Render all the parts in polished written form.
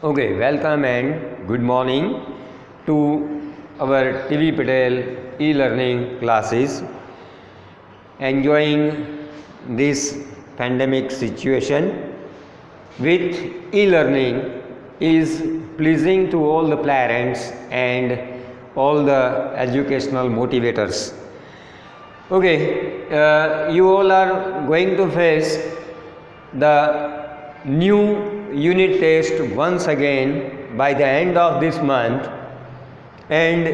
Okay, welcome and good morning to our TV Patel e-learning classes. Enjoying this pandemic situation with e-learning is pleasing to all the parents and all the educational motivators. Okay, you all are going to face the new unit test once again by the end of this month, and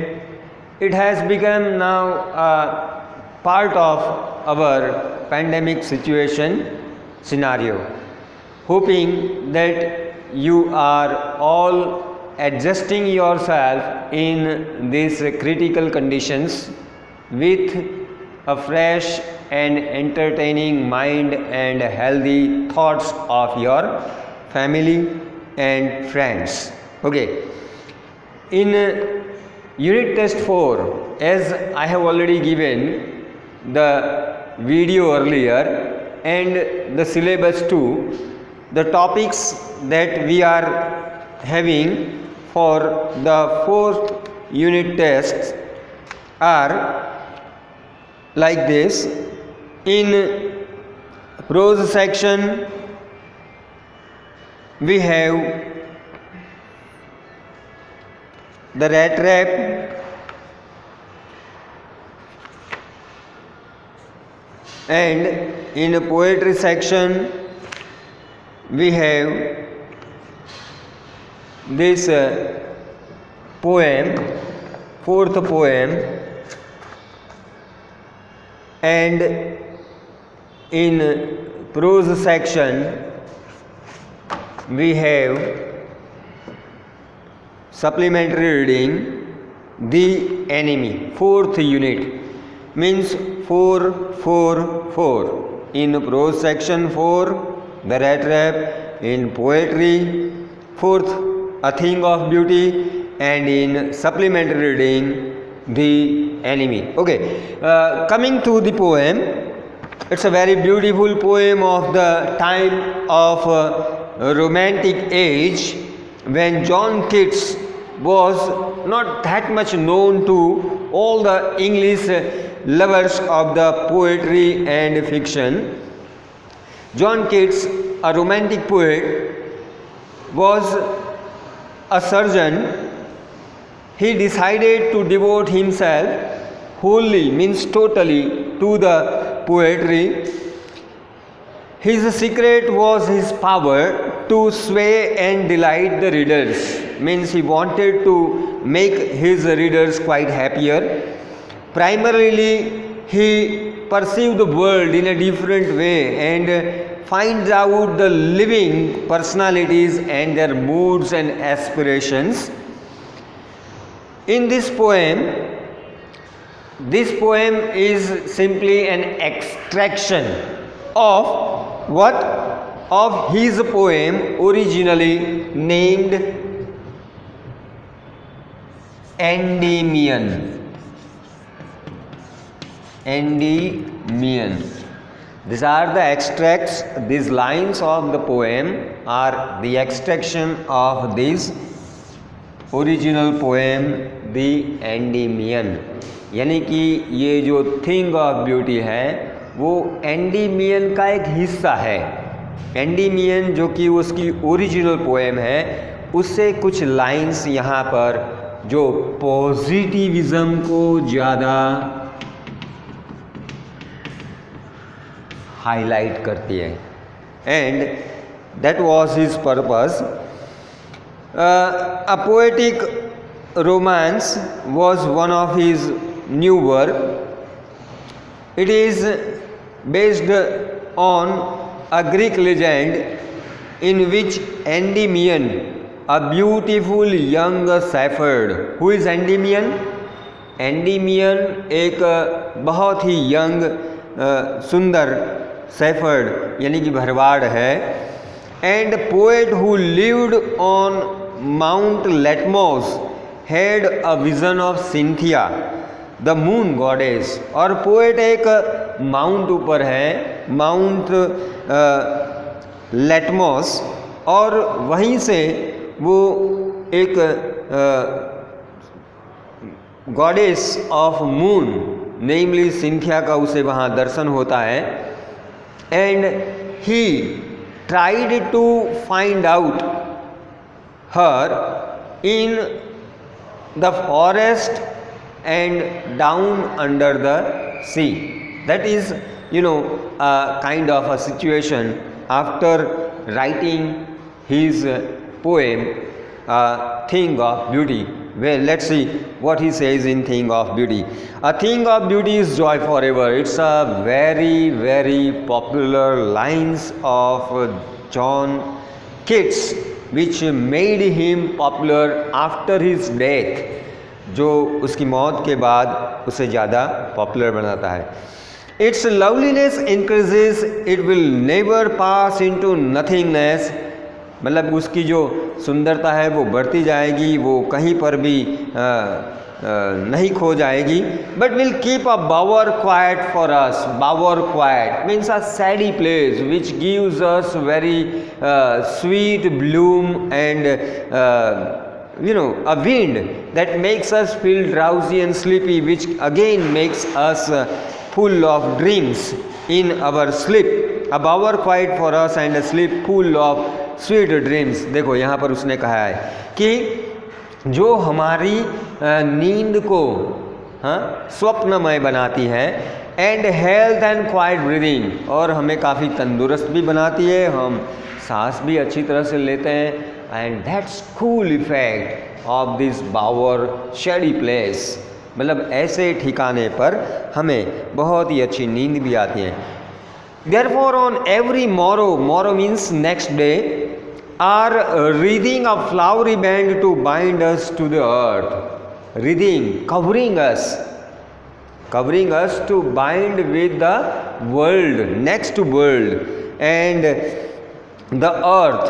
it has become now a part of our pandemic situation scenario. Hoping that you are all adjusting yourself in these critical conditions with a fresh and entertaining mind and healthy thoughts of your family and friends. Okay, in unit test 4, as I have already given the video earlier and the syllabus too, the topics that we are having for the 4th unit tests are like this. In prose section, we have the rat trap, and in the poetry section we have this poem, 4th poem, and in prose section we have supplementary reading, The Enemy, 4th unit, means 4, 4, 4. In prose section 4, the rat trap. In poetry 4th, A Thing of Beauty, and in supplementary reading, The Enemy. Okay, coming to the poem, it's a very beautiful poem of the time of romantic age, when John Keats was not that much known to all the English lovers of the poetry and fiction. John Keats, a romantic poet, was a surgeon. He decided to devote himself wholly, means totally, to the poetry. His secret was his power to sway and delight the readers, means he wanted to make his readers quite happier. Primarily, he perceived the world in a different way and finds out the living personalities and their moods and aspirations. In this poem is simply an extraction of what? Of his poem originally named Endymion. Endymion. These are the extracts, these lines of the poem are the extraction of this original poem, The Endymion. यानी कि ये जो thing of beauty है वो Endymion का एक हिस्सा है। एंडीमियन जो कि उसकी ओरिजिनल पोएम है, उससे कुछ लाइंस यहाँ पर जो पॉजिटिविज्म को ज़्यादा हाईलाइट करती है, and that was his purpose. A poetic romance was one of his new work. It is based on a Greek legend in which Endymion, a beautiful young shepherd. Who is Endymion? Endymion एक बहुत ही young सुंदर shepherd यानी कि भरवाड़ है, and poet who lived on Mount Latmos had a vision of Cynthia, the moon goddess. और poet एक mount ऊपर है, माउंट लेटमोस, और वहीं से वो एक goddess of moon namely Cynthia का उसे वहाँ दर्शन होता है, and he tried to find out her in the forest and down under the sea. That is, a kind of a situation after writing his poem, Thing of Beauty. Well, let's see what he says in Thing of Beauty. A thing of beauty is joy forever. It's a very, very popular lines of John Keats, which made him popular after his death, जो उसकी मौत के बाद उसे ज़्यादा popular बनाता है. It's loveliness increases, it will never pass into nothingness. मतलब उसकी जो सुंदरता है वो बढ़ती जाएगी, वो कहीं पर भी नहीं खो जाएगी. But will keep a bower quiet for us. Bower quiet means a shady place which gives us very sweet bloom and a wind that makes us feel drowsy and sleepy, which again makes us full of dreams in our sleep. A bower quiet for us and a sleep full of sweet dreams. देखो यहाँ पर उसने कहा है कि जो हमारी नींद को स्वप्नमय बनाती है, and health and quite breathing, और हमें काफ़ी तंदुरुस्त भी बनाती है, हम सांस भी अच्छी तरह से लेते हैं. And that's cool effect of this bower shady place. मतलब ऐसे ठिकाने पर हमें बहुत ही अच्छी नींद भी आती है. Therefore on every morrow, morrow means next day, are wreathing a flowery band to bind us to the earth. Wreathing, covering us to bind with the world, next world, and the earth,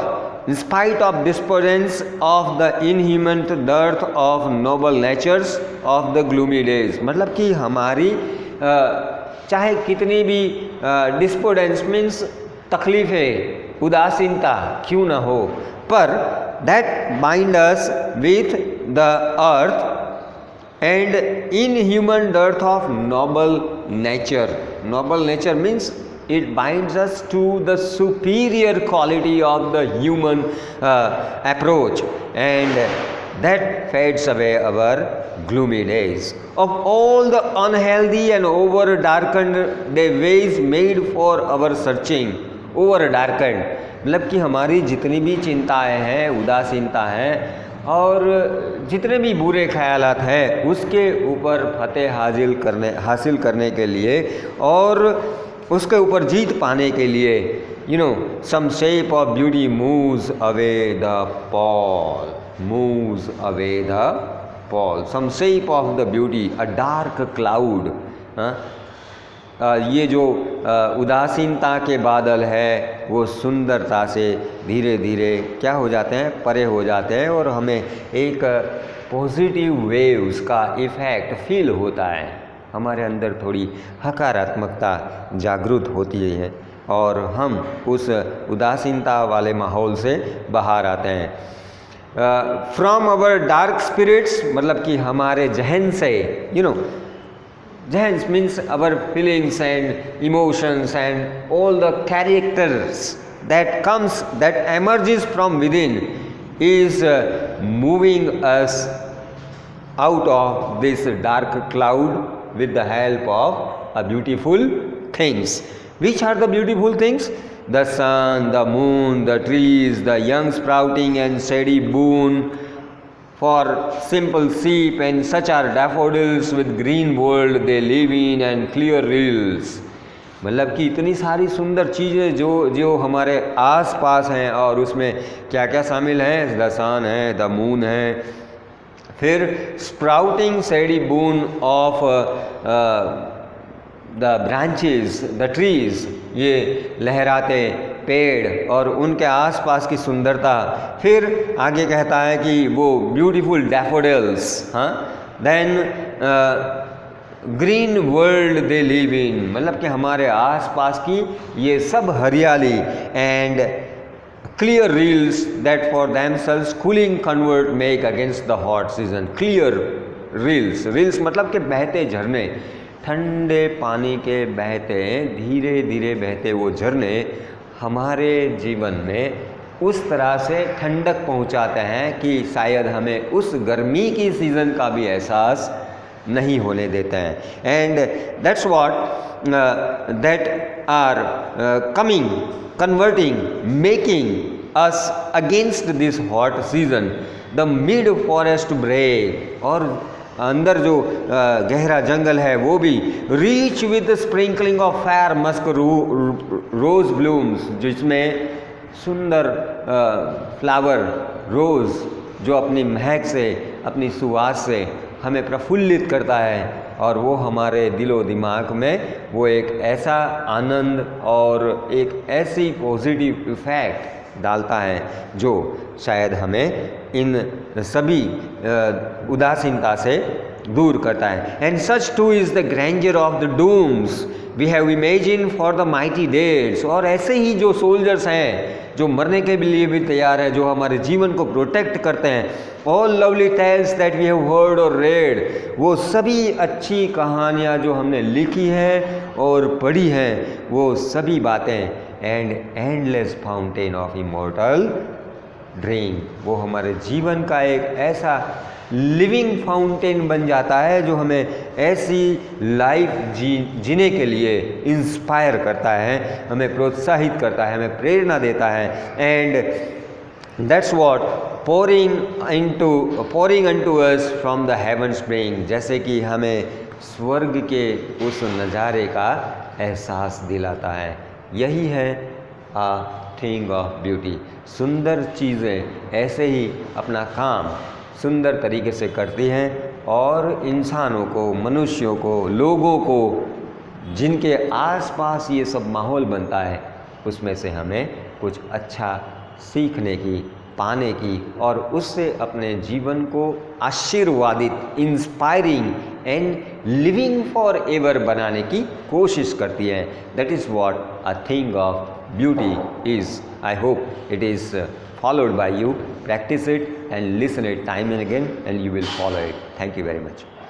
in spite of disappearance of the inhuman dearth of noble natures of the gloomy days. मतलब कि हमारी चाहे कितनी भी डिस्पोडेंस means तकलीफ़ें, उदासीनता क्यों ना हो, पर that bind us with the earth and inhuman dearth of noble nature. Noble nature means it binds us to the superior quality of the human approach, and that fades away our gloomy days. Of all the unhealthy and over darkened the ways made for our searching, over darkened मतलब कि हमारी जितनी भी चिंताएं हैं, उदासीनता है, और जितने भी बुरे ख्यालात हैं, उसके ऊपर फतेह हासिल करने के लिए और उसके ऊपर जीत पाने के लिए, some shape of beauty moves away the pall, some shape of the beauty, a dark cloud. ये जो उदासीनता के बादल है वो सुंदरता से धीरे धीरे क्या हो जाते हैं, परे हो जाते हैं, और हमें एक पॉजिटिव वेव्स का इफ़ेक्ट फील होता है. हमारे अंदर थोड़ी हकारात्मकता जागृत होती है और हम उस उदासीनता वाले माहौल से बाहर आते हैं. फ्रॉम अवर डार्क स्पिरिट्स मतलब कि हमारे जहन से, जहन means our feelings and emotions and all the characters that emerges from within is moving us out of this dark cloud with the help of a beautiful things. Which are the beautiful things? The sun, the moon, the trees, the young sprouting and shady boon, for simple sheep, and such are daffodils with green world they live in and clear rills. मतलब कि इतनी सारी सुंदर चीज़ें जो हमारे आस पास हैं, और उसमें क्या क्या शामिल हैं? द सन है, द मून है, फिर sprouting सैडी boon of the branches, the trees, ये लहराते पेड़ और उनके आसपास की सुंदरता. फिर आगे कहता है कि वो beautiful daffodils, then green world they live in, मतलब कि हमारे आसपास की ये सब हरियाली, and clear rills that for themselves cooling convert make against the hot season. Clear rills, rills मतलब कि बहते झरने, ठंडे पानी के बहते धीरे धीरे बहते वो झरने हमारे जीवन में उस तरह से ठंडक पहुंचाते हैं कि शायद हमें उस गर्मी की सीज़न का भी एहसास नहीं होने देते हैं. And that's what that are coming, converting, making us against this hot season. The mid forest brake, और अंदर जो गहरा जंगल है वो भी rich with sprinkling of fair musk rose blooms, जिसमें सुंदर फ्लावर रोज़ जो अपनी महक से, अपनी सुवास से हमें प्रफुल्लित करता है, और वो हमारे दिलो दिमाग में वो एक ऐसा आनंद और एक ऐसी पॉजिटिव इफ़ेक्ट डालता है जो शायद हमें इन सभी उदासीनता से दूर करता है. And such too is the grandeur of the dooms we have imagine for the mighty deads. और ऐसे ही जो सोल्जर्स हैं जो मरने के लिए भी तैयार है, जो हमारे जीवन को प्रोटेक्ट करते हैं, all lovely tales that we have heard और रेड, वो सभी अच्छी कहानियाँ जो हमने लिखी हैं और पढ़ी हैं, वो सभी बातें, and endless fountain of immortal drink, वो हमारे जीवन का एक ऐसा लिविंग फाउंटेन बन जाता है जो हमें ऐसी लाइफ जीने के लिए इंस्पायर करता है, हमें प्रोत्साहित करता है, हमें प्रेरणा देता है. And that's what pouring unto us from the heaven spring, जैसे कि हमें स्वर्ग के उस नज़ारे का एहसास दिलाता है. यही है आ थिंग ऑफ ब्यूटी. सुंदर चीज़ें ऐसे ही अपना काम सुंदर तरीके से करती हैं और इंसानों को, मनुष्यों को, लोगों को जिनके आसपास ये सब माहौल बनता है उसमें से हमें कुछ अच्छा सीखने की, पाने की और उससे अपने जीवन को आशीर्वादित, inspiring and living forever बनाने की कोशिश करती है. That is what a thing of beauty is. I hope it is followed by you. Practice it and listen it time and again and you will follow it. Thank you very much.